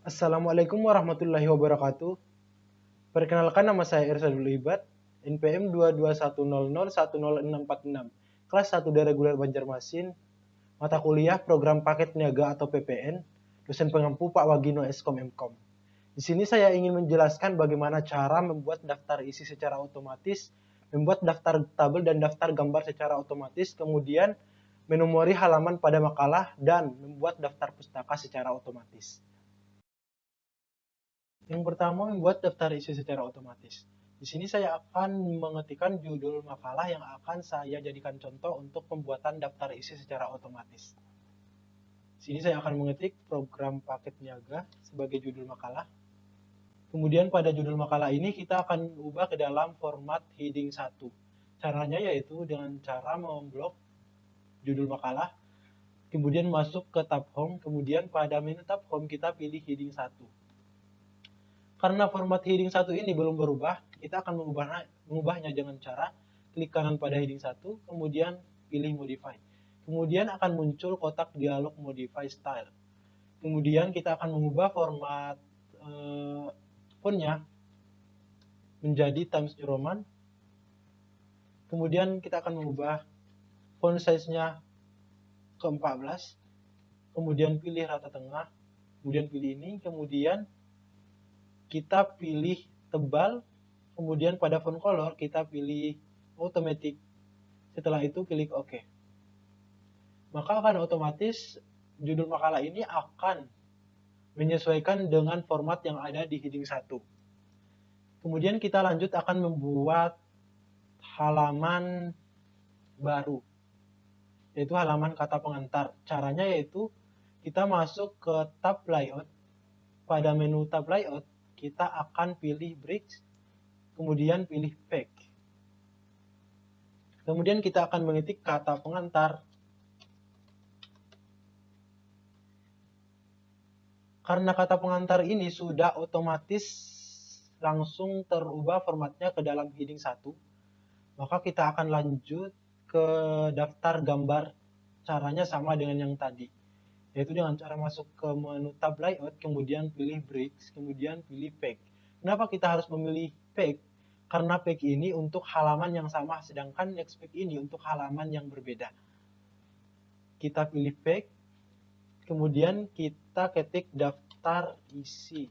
Assalamualaikum warahmatullahi wabarakatuh. Perkenalkan, nama saya Irsadul Ibad, NPM 221001046, kelas 1 D reguler Banjarmasin, mata kuliah program paket niaga atau PPN, dosen pengampu Pak Wagino Eskom Mkom. Di sini saya ingin menjelaskan bagaimana cara membuat daftar isi secara otomatis, membuat daftar tabel dan daftar gambar secara otomatis, kemudian menomori halaman pada makalah, dan membuat daftar pustaka secara otomatis. Yang pertama, membuat daftar isi secara otomatis. Di sini saya akan mengetikkan judul makalah yang akan saya jadikan contoh untuk pembuatan daftar isi secara otomatis. Di sini saya akan mengetik program paket niaga sebagai judul makalah. Kemudian pada judul makalah ini kita akan ubah ke dalam format heading 1. Caranya yaitu dengan cara memblok judul makalah, kemudian masuk ke tab home, kemudian pada menu tab home kita pilih heading 1. Karena format heading 1 ini belum berubah, kita akan mengubahnya dengan cara klik kanan pada heading 1, kemudian pilih modify. Kemudian akan muncul kotak dialog modify style. Kemudian kita akan mengubah format fontnya menjadi Times New Roman. Kemudian kita akan mengubah font size-nya ke 14. Kemudian pilih rata tengah. Kemudian pilih ini. Kemudian kita pilih tebal, kemudian pada font color kita pilih automatic. Setelah itu klik OK. Maka akan otomatis judul makalah ini akan menyesuaikan dengan format yang ada di heading 1. Kemudian kita lanjut akan membuat halaman baru, yaitu halaman kata pengantar. Caranya yaitu kita masuk ke tab layout. Pada menu tab layout kita akan pilih bricks, kemudian pilih pack. Kemudian kita akan mengetik kata pengantar. Karena kata pengantar ini sudah otomatis langsung terubah formatnya ke dalam heading 1, maka kita akan lanjut ke daftar gambar. Caranya sama dengan yang tadi, yaitu dengan cara masuk ke menu tab layout, kemudian pilih bricks, kemudian pilih pack. Kenapa kita harus memilih pack? Karena pack ini untuk halaman yang sama, sedangkan next pack ini untuk halaman yang berbeda. Kita pilih pack, kemudian kita ketik daftar isi.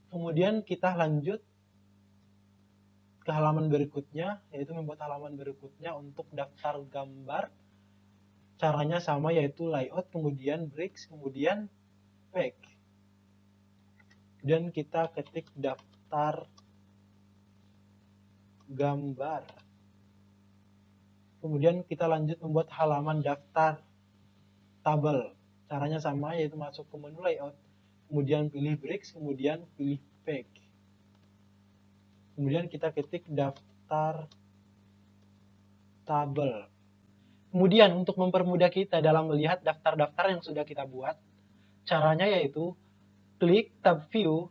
Kemudian kita lanjut ke halaman berikutnya, yaitu membuat halaman berikutnya untuk daftar gambar. Caranya sama, yaitu layout, kemudian bricks, kemudian pack. Dan kita ketik daftar gambar. Kemudian kita lanjut membuat halaman daftar tabel. Caranya sama, yaitu masuk ke menu layout, kemudian pilih bricks, kemudian pilih pack. Kemudian kita ketik daftar tabel. Kemudian untuk mempermudah kita dalam melihat daftar-daftar yang sudah kita buat, caranya yaitu klik tab view,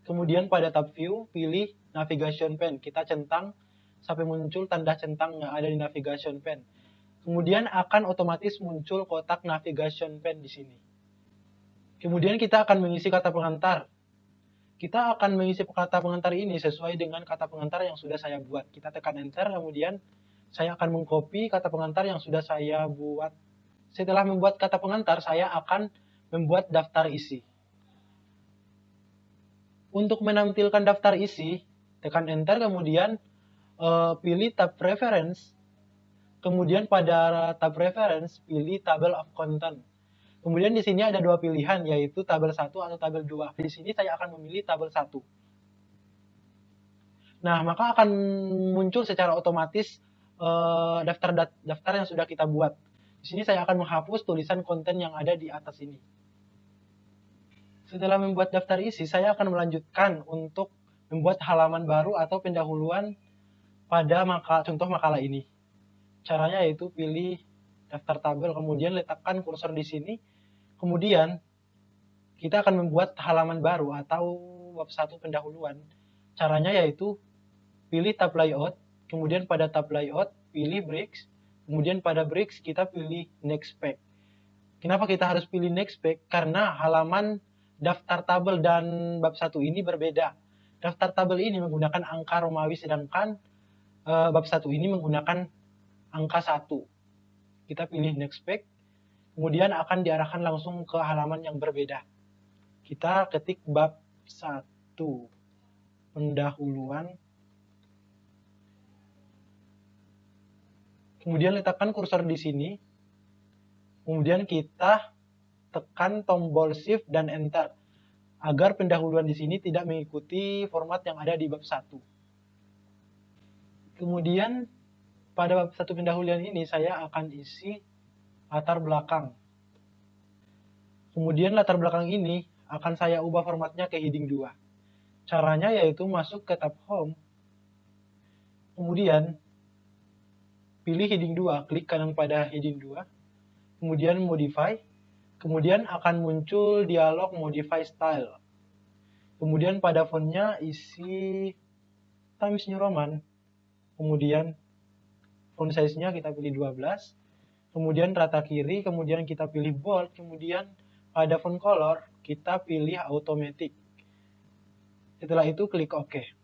kemudian pada tab view pilih navigation pane. Kita centang sampai muncul tanda centang yang ada di navigation pane. Kemudian akan otomatis muncul kotak navigation pane di sini. Kemudian kita akan mengisi kata pengantar. Kita akan mengisi kata pengantar ini sesuai dengan kata pengantar yang sudah saya buat. Kita tekan enter, kemudian saya akan mengcopy kata pengantar yang sudah saya buat. Setelah membuat kata pengantar, saya akan membuat daftar isi. Untuk menampilkan daftar isi, tekan enter, kemudian pilih tab preference. Kemudian pada tab preference pilih table of content. Kemudian di sini ada dua pilihan, yaitu tabel 1 atau tabel 2. Di sini saya akan memilih tabel 1. Nah, maka akan muncul secara otomatis daftar yang sudah kita buat. Di sini saya akan menghapus tulisan konten yang ada di atas ini. Setelah membuat daftar isi, saya akan melanjutkan untuk membuat halaman baru atau pendahuluan pada contoh makalah ini. Caranya yaitu pilih daftar tabel, kemudian letakkan kursor di sini. Kemudian kita akan membuat halaman baru atau bab 1 pendahuluan. Caranya yaitu pilih tab layout, kemudian pada tab layout pilih bricks, kemudian pada bricks kita pilih next pack. Kenapa kita harus pilih next page? Karena halaman daftar tabel dan bab 1 ini berbeda. Daftar tabel ini menggunakan angka Romawi, sedangkan bab 1 ini menggunakan angka 1. Kita pilih next page, kemudian akan diarahkan langsung ke halaman yang berbeda. Kita ketik bab 1, pendahuluan. Kemudian letakkan kursor di sini. Kemudian kita tekan tombol Shift dan Enter agar pendahuluan di sini tidak mengikuti format yang ada di bab 1. Kemudian pada bab 1 pendahuluan ini saya akan isi latar belakang. Kemudian latar belakang ini akan saya ubah formatnya ke heading 2. Caranya yaitu masuk ke tab Home. Kemudian pilih heading 2, klik kanan pada heading 2. Kemudian Modify. Kemudian akan muncul dialog Modify Style. Kemudian pada fontnya isi Times New Roman. Kemudian font size-nya kita pilih 12. Kemudian rata kiri, kemudian kita pilih bold. Kemudian pada font color kita pilih automatic. Setelah itu klik OK.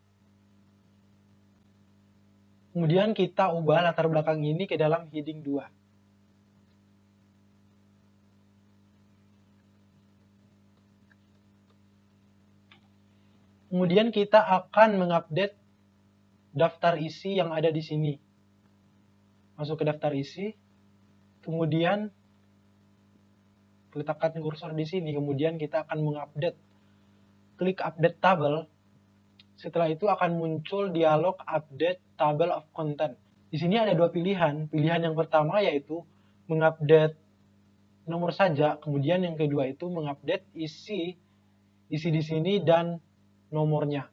Kemudian kita ubah latar belakang ini ke dalam heading 2. Kemudian kita akan mengupdate daftar isi yang ada di sini. Masuk ke daftar isi, kemudian letakkan kursor di sini, kemudian kita akan mengupdate. Klik update table. Setelah itu akan muncul dialog update table of content. Di sini ada dua pilihan. Pilihan yang pertama yaitu mengupdate nomor saja, kemudian yang kedua itu mengupdate isi di sini dan nomornya.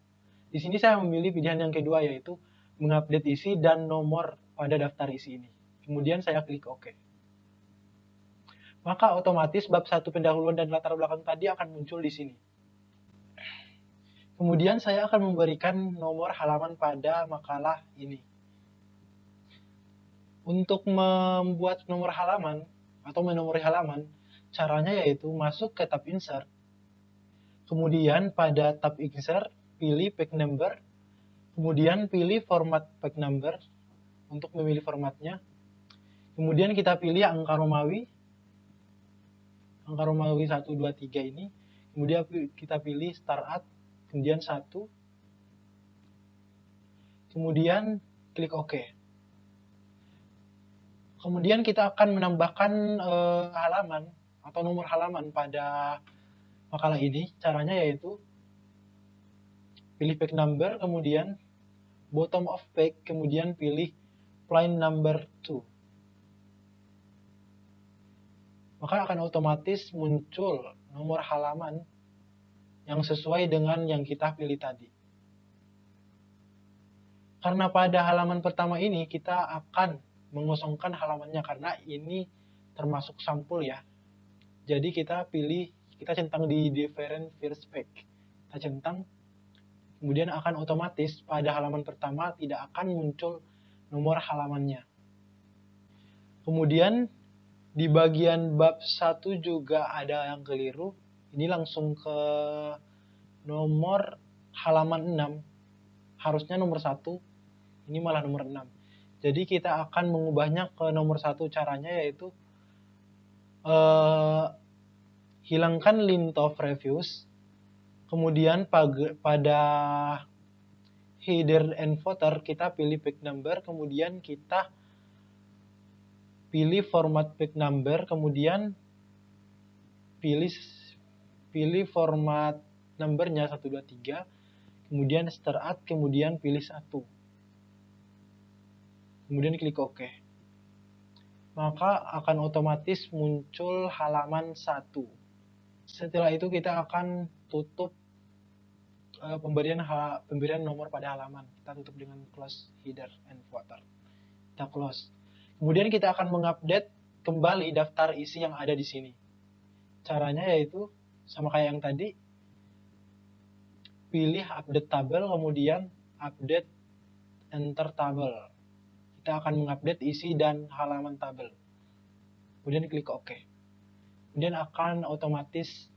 Di sini saya memilih pilihan yang kedua yaitu mengupdate isi dan nomor pada daftar isi ini. Kemudian saya klik OK. Maka otomatis bab 1 pendahuluan dan latar belakang tadi akan muncul di sini. Kemudian saya akan memberikan nomor halaman pada makalah ini. Untuk membuat nomor halaman atau menomori halaman, caranya yaitu masuk ke tab Insert. Kemudian pada tab Insert, pilih page number, kemudian pilih format page number untuk memilih formatnya. Kemudian kita pilih angka Romawi 1, 2, 3 ini. Kemudian kita pilih Start At, kemudian 1. Kemudian klik OK. Kemudian kita akan menambahkan halaman atau nomor halaman pada makalah ini. Caranya yaitu pilih page number, kemudian bottom of page, kemudian pilih line number 2. Maka akan otomatis muncul nomor halaman yang sesuai dengan yang kita pilih tadi. Karena pada halaman pertama ini kita akan mengosongkan halamannya karena ini termasuk sampul ya. Jadi kita centang di different first page. Kita centang, kemudian akan otomatis pada halaman pertama tidak akan muncul nomor halamannya. Kemudian di bagian bab 1 juga ada yang keliru. Ini langsung ke nomor halaman 6. Harusnya nomor 1, ini malah nomor 6. Jadi kita akan mengubahnya ke nomor 1. Caranya yaitu hilangkan lint of reviews. Kemudian pada header and footer kita pilih page number, kemudian kita pilih format page number, kemudian pilih format numbernya 1, 2, 3, kemudian Start At, kemudian pilih 1. Kemudian klik OK. Maka akan otomatis muncul halaman 1. Setelah itu kita akan tutup pemberian nomor pada halaman. Kita tutup dengan close header and footer. Kita close. Kemudian kita akan mengupdate kembali daftar isi yang ada di sini. Caranya yaitu sama kayak yang tadi. Pilih update tabel, kemudian update enter tabel. Kita akan mengupdate isi dan halaman tabel. Kemudian klik OK. kemudian akan otomatis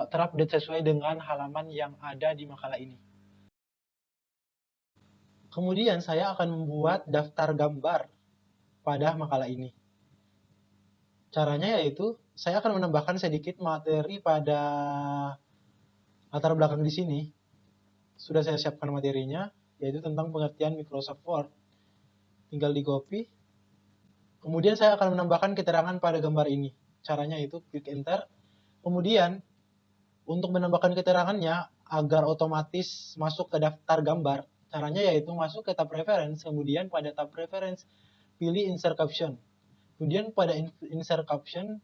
terupdate sesuai dengan halaman yang ada di makalah ini. Kemudian saya akan membuat daftar gambar pada makalah ini. Caranya yaitu saya akan menambahkan sedikit materi pada latar belakang di sini. Sudah saya siapkan materinya, yaitu tentang pengertian Microsoft Word. Tinggal di copy. Kemudian saya akan menambahkan keterangan pada gambar ini. Caranya itu klik enter. Kemudian untuk menambahkan keterangannya agar otomatis masuk ke daftar gambar, caranya yaitu masuk ke tab reference, kemudian pada tab reference pilih insert caption. Kemudian pada insert caption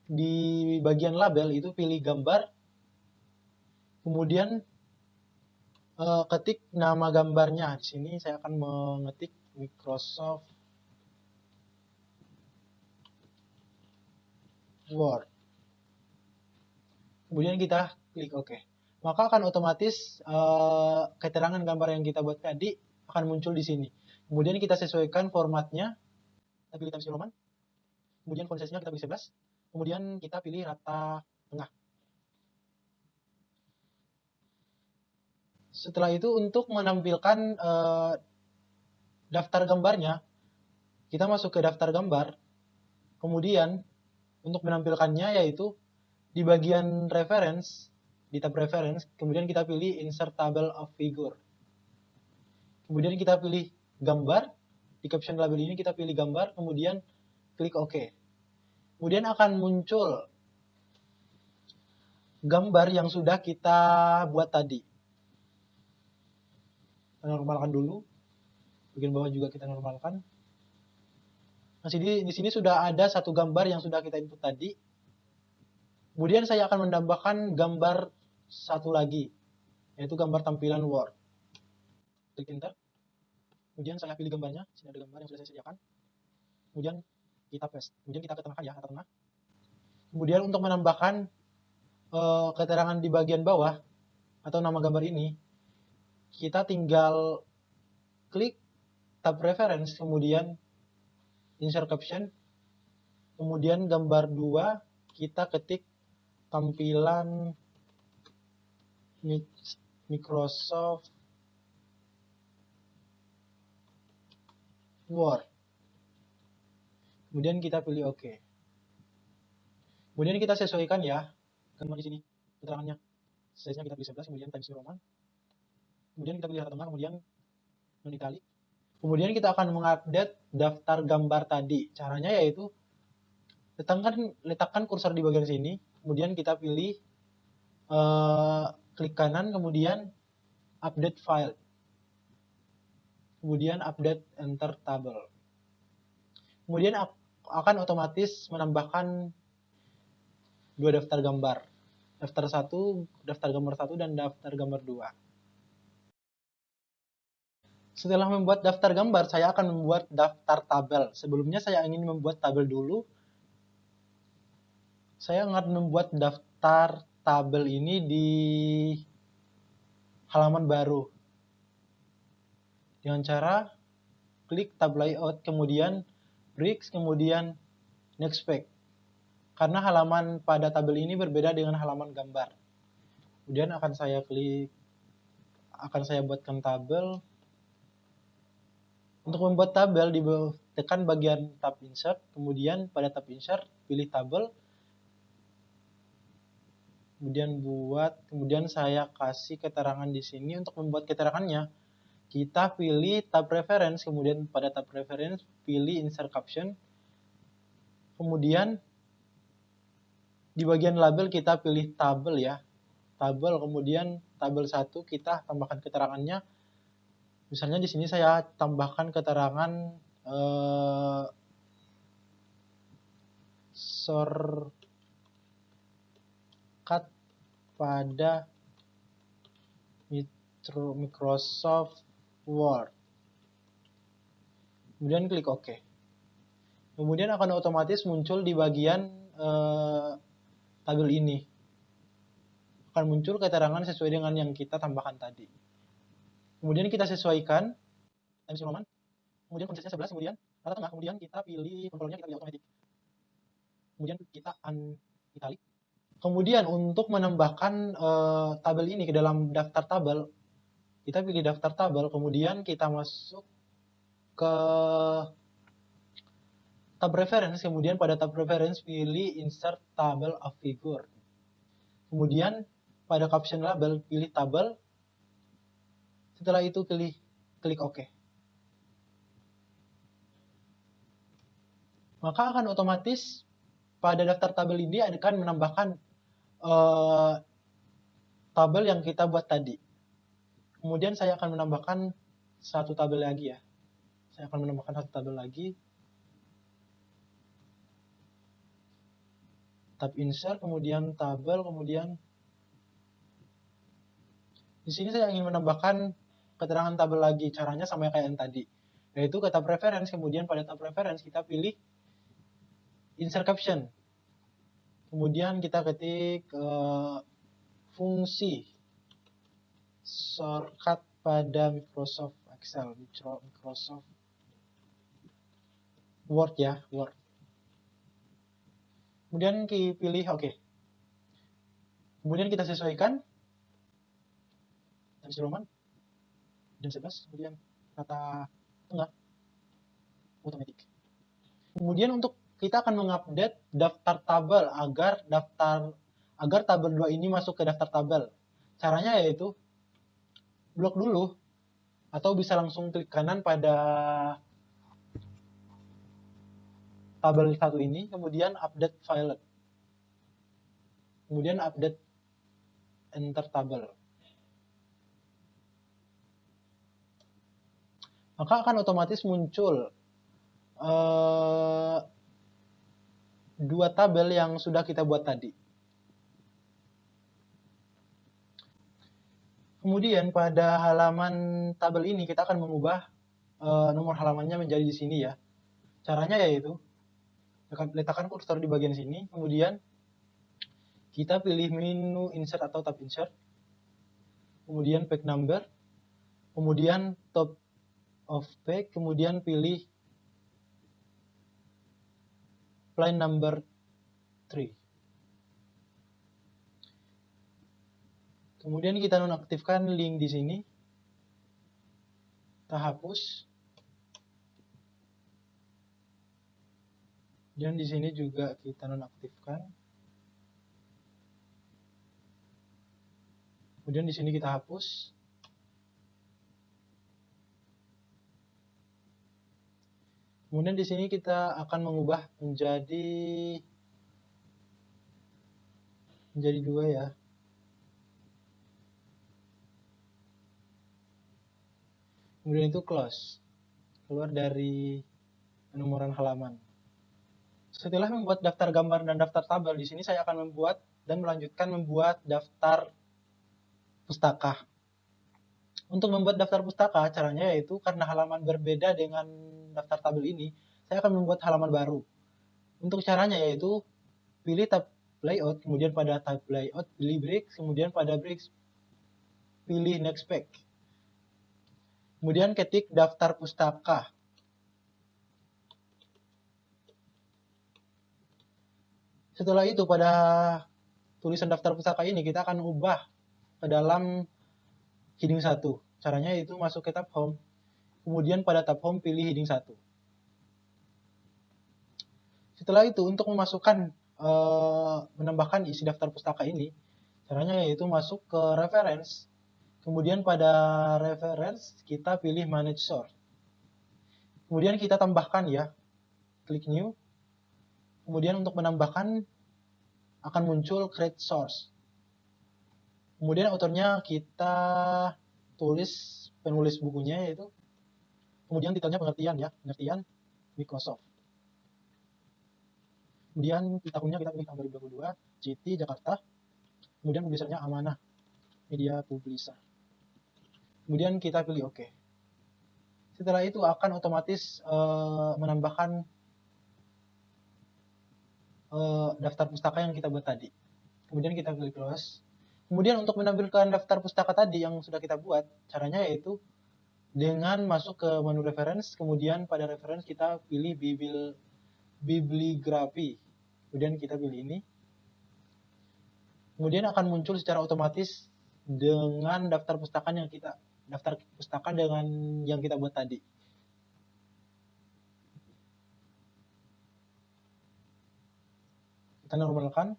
di bagian label itu pilih gambar. Kemudian ketik nama gambarnya. Di sini saya akan mengetik Microsoft Word. Kemudian kita klik OK. Maka akan otomatis keterangan gambar yang kita buat tadi akan muncul di sini. Kemudian kita sesuaikan formatnya. Kita pilih Times New Roman. Kemudian font size-nya kita pilih 11. Kemudian kita pilih rata tengah. Setelah itu untuk menampilkan daftar gambarnya, kita masuk ke daftar gambar. Kemudian untuk menampilkannya yaitu di bagian reference, di tab reference, kemudian kita pilih insert table of figure. Kemudian kita pilih gambar, di caption label ini kita pilih gambar, kemudian klik OK. Kemudian akan muncul gambar yang sudah kita buat tadi. Kita normalkan dulu, bagian bawah juga kita normalkan. Nah, di sini sudah ada satu gambar yang sudah kita input tadi. Kemudian saya akan menambahkan gambar satu lagi, yaitu gambar tampilan Word. Klik enter. Kemudian saya pilih gambarnya. Sini ada gambar yang sudah saya sediakan. Kemudian kita paste. Kemudian kita ketengahkan ya, rata tengah. Kemudian untuk menambahkan keterangan di bagian bawah atau nama gambar ini, kita tinggal klik tab reference, kemudian insert caption, kemudian gambar 2 kita ketik tampilan Microsoft Word. Kemudian kita pilih OK. Kemudian kita sesuaikan ya gambar di sini keterangannya. Size-nya kita pilih 11, kemudian Times New Roman. Kemudian kita pilih rata tengah, kemudian non italic. Kemudian kita akan mengupdate daftar gambar tadi. Caranya yaitu letakkan kursor di bagian sini, kemudian kita pilih klik kanan, kemudian update file. Kemudian update enter table. Kemudian akan otomatis menambahkan dua daftar gambar. Daftar gambar 1 dan daftar gambar 2. Setelah membuat daftar gambar, saya akan membuat daftar tabel. Sebelumnya saya ingin membuat tabel dulu. Saya akan membuat daftar tabel ini di halaman baru. Dengan cara klik tab layout, kemudian bricks, kemudian next page. Karena halaman pada tabel ini berbeda dengan halaman gambar. Kemudian akan saya buatkan tabel. Untuk membuat tabel, tekan bagian tab insert, kemudian pada tab insert pilih tabel, kemudian saya kasih keterangan di sini. Untuk membuat keterangannya, kita pilih tab reference, kemudian pada tab reference pilih insert caption, kemudian di bagian label kita pilih tabel ya, tabel, kemudian tabel 1 kita tambahkan keterangannya. Misalnya di sini saya tambahkan keterangan shortcut pada Microsoft Word. Kemudian klik OK. Kemudian akan otomatis muncul di bagian tabel ini. Akan muncul keterangan sesuai dengan yang kita tambahkan tadi. Kemudian kita sesuaikan Times New Roman. Kemudian font size-nya 11, kemudian rata tengah, kemudian kita pilih kontrolnya, kita pilih automatic. kemudian kita unitalic. Kemudian untuk menambahkan tabel ini ke dalam daftar tabel, kita pilih daftar tabel, kemudian kita masuk ke tab reference, kemudian pada tab reference pilih insert table of figure. Kemudian pada caption label pilih tabel. Setelah itu klik OK. Maka akan otomatis pada daftar tabel ini akan menambahkan tabel yang kita buat tadi. Kemudian saya akan menambahkan satu tabel lagi ya. Saya akan menambahkan satu tabel lagi. Tab insert, kemudian tabel, kemudian di sini saya ingin menambahkan keterangan tabel lagi. Caranya sama kayak yang tadi, yaitu ke tab reference, kemudian pada tab reference kita pilih insert caption. Kemudian kita ketik fungsi shortcut pada Microsoft Excel, Microsoft Word ya, Word. Kemudian pilih OK. Kemudian kita sesuaikan Times Roman dan 11, kemudian kata tengah otomatis. Kemudian untuk kita akan mengupdate daftar tabel agar tabel 2 ini masuk ke daftar tabel. Caranya yaitu blok dulu atau bisa langsung klik kanan pada tabel 1 ini, kemudian update file. Kemudian update enter tabel. Maka akan otomatis muncul dua tabel yang sudah kita buat tadi. Kemudian pada halaman tabel ini kita akan mengubah nomor halamannya menjadi di sini ya. Caranya yaitu letakkan kursor di bagian sini, kemudian kita pilih menu insert atau tab insert, kemudian page number, kemudian top of page, kemudian pilih line number 3. Kemudian kita nonaktifkan link di sini. Kita hapus. Dan di sini juga kita nonaktifkan. Kemudian di sini kita hapus. Kemudian di sini kita akan mengubah menjadi 2 ya. Kemudian itu close, keluar dari penomoran halaman. Setelah membuat daftar gambar dan daftar tabel, di sini saya akan membuat dan melanjutkan membuat daftar pustaka. Untuk membuat daftar pustaka, caranya yaitu karena halaman berbeda dengan daftar tabel ini, saya akan membuat halaman baru. Untuk caranya yaitu pilih tab layout, kemudian pada tab layout pilih bricks, kemudian pada bricks pilih next page. Kemudian ketik daftar pustaka. Setelah itu pada tulisan daftar pustaka ini kita akan ubah ke dalam heading 1. Caranya itu masuk ke tab home. Kemudian pada tab home pilih heading 1. Setelah itu untuk memasukkan menambahkan isi daftar pustaka ini, caranya yaitu masuk ke reference. Kemudian pada reference kita pilih manage source. Kemudian kita tambahkan ya, klik new. Kemudian untuk menambahkan akan muncul create source. Kemudian autornya kita tulis penulis bukunya yaitu. Kemudian titelnya pengertian ya, pengertian Microsoft. Kemudian tahunnya kita pilih tahun 2022, CT Jakarta. Kemudian publishernya Amanah Media Publisher. Kemudian kita pilih OK. Setelah itu akan otomatis menambahkan daftar pustaka yang kita buat tadi. Kemudian kita pilih close. Kemudian untuk menampilkan daftar pustaka tadi yang sudah kita buat, caranya yaitu dengan masuk ke menu reference, kemudian pada reference kita pilih bibliografi. Kemudian kita pilih ini. Kemudian akan muncul secara otomatis dengan daftar pustaka dengan yang kita buat tadi. Kita normalkan.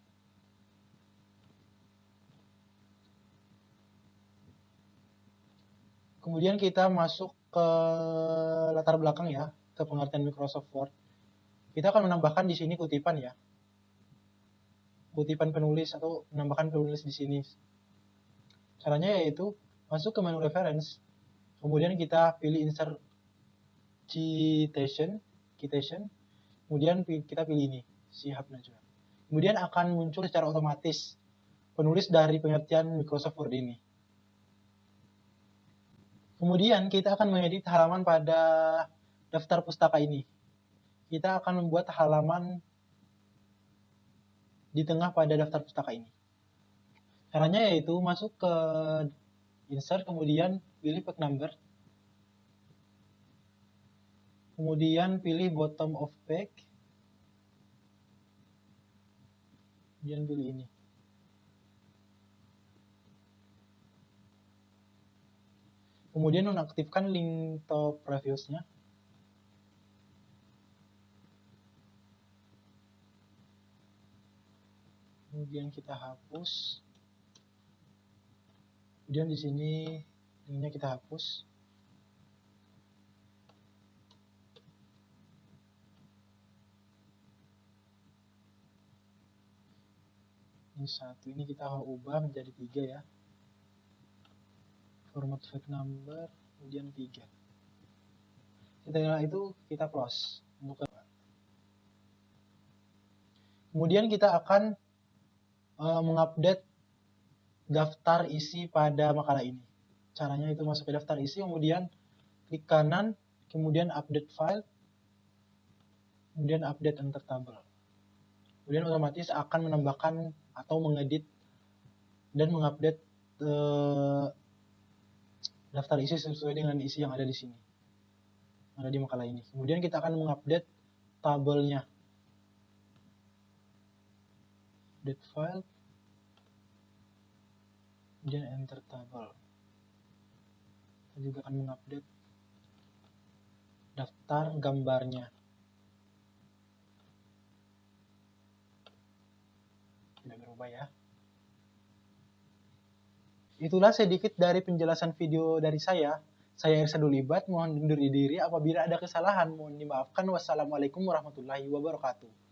Kemudian kita masuk ke latar belakang ya, ke pengertian Microsoft Word. Kita akan menambahkan di sini kutipan ya. Kutipan penulis atau menambahkan penulis di sini. Caranya yaitu masuk ke menu reference. Kemudian kita pilih insert citation. Kemudian kita pilih ini, Shihab Najwa. Kemudian akan muncul secara otomatis penulis dari pengertian Microsoft Word ini. Kemudian kita akan mengedit halaman pada daftar pustaka ini. Kita akan membuat halaman di tengah pada daftar pustaka ini. Caranya yaitu masuk ke insert, kemudian pilih page number. Kemudian pilih bottom of page. Kemudian pilih ini. Kemudian nonaktifkan link top previews-nya. Kemudian kita hapus. Kemudian di sini linknya kita hapus. Ini satu, ini kita ubah menjadi 3 ya. Format page number, kemudian 3. Setelah itu kita close. Kemudian kita akan mengupdate daftar isi pada makalah ini. Caranya itu masuk ke daftar isi, kemudian klik kanan, kemudian update file, kemudian update enter table. Kemudian otomatis akan menambahkan atau mengedit dan mengupdate daftar isi sesuai dengan isi yang ada di sini, ada di makalah ini. Kemudian kita akan mengupdate tabelnya. Update file, kemudian enter table. Kita juga akan mengupdate daftar gambarnya. Tidak berubah ya. Itulah sedikit dari penjelasan video dari saya. Saya Irsyadul Ibad, mohon undur diri apabila ada kesalahan. Mohon dimaafkan. Wassalamualaikum warahmatullahi wabarakatuh.